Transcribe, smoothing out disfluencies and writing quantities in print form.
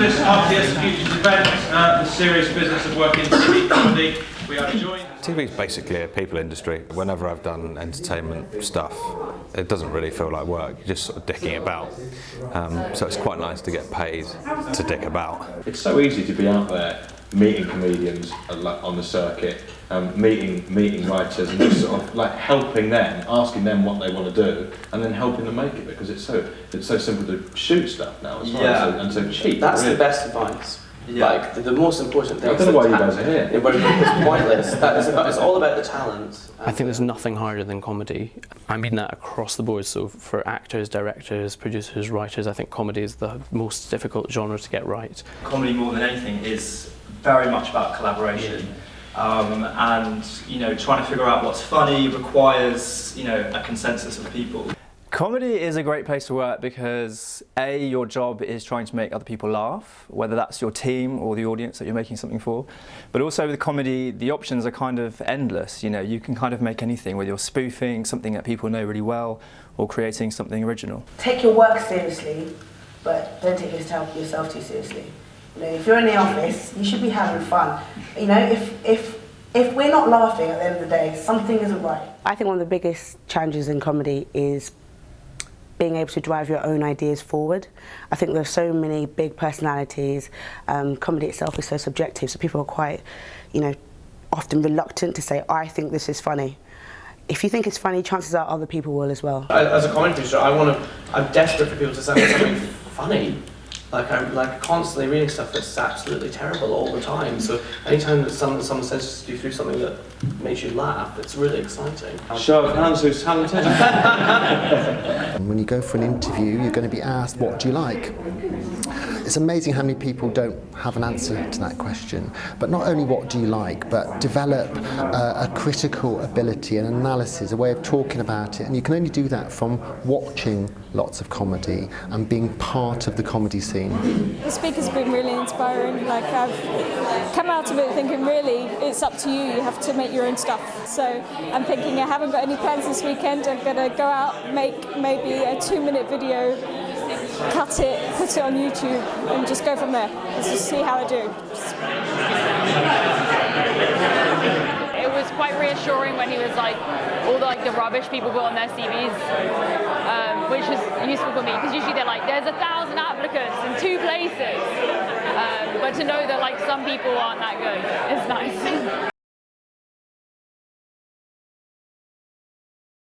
this RTS Futures event, the serious business of working in TV comedy. We are joined. TV is basically a people industry. Whenever I've done entertainment stuff, it doesn't really feel like work. You're just sort of dicking about. So it's quite nice to get paid to dick about. It's so easy to be out there meeting comedians on the circuit, meeting writers, and just sort of like helping them, asking them what they want to do, and then helping them make it, because it's so simple to shoot stuff now as well, and so cheap. That's really the best advice. Yeah. Like the most important thing. I don't know why you guys are here. It's pointless. It's all about the talent. I think there's nothing harder than comedy. I mean that across the board. So for actors, directors, producers, writers, I think comedy is the most difficult genre to get right. Comedy, more than anything, is very much about collaboration. And trying to figure out what's funny requires a consensus of people. Comedy is a great place to work because A, your job is trying to make other people laugh, whether that's your team or the audience that you're making something for. But also with comedy, the options are kind of endless. You can kind of make anything, whether you're spoofing something that people know really well or creating something original. Take your work seriously, but don't take yourself too seriously. If you're in the office, you should be having fun. If we're not laughing at the end of the day, something isn't right. I think one of the biggest challenges in comedy is being able to drive your own ideas forward. I think there's so many big personalities. Comedy itself is so subjective, so people are quite, often reluctant to say, I think this is funny. If you think it's funny, chances are other people will as well. As a comedy producer, I'm desperate for people to say something funny. I'm constantly reading stuff that's absolutely terrible all the time. So anytime that someone says you through something that makes you laugh, it's really exciting. Show of hands, who's talented? When you go for an interview, you're going to be asked, what do you like? It's amazing how many people don't have an answer to that question. But not only what do you like, but develop a critical ability, an analysis, a way of talking about it. And you can only do that from watching lots of comedy and being part of the comedy scene. The speaker's been really inspiring. I've come out of it thinking, really, it's up to you. You have to make your own stuff. So I'm thinking I haven't got any plans this weekend. I'm going to go out, make maybe a 2-minute video, cut it, put it on YouTube, and just go from there. Let's just see how I do. It was quite reassuring when he was like, all the rubbish people put on their CVs, which was useful for me, because usually they're like, there's 1,000 applicants in 2 places. But to know that some people aren't that good is nice.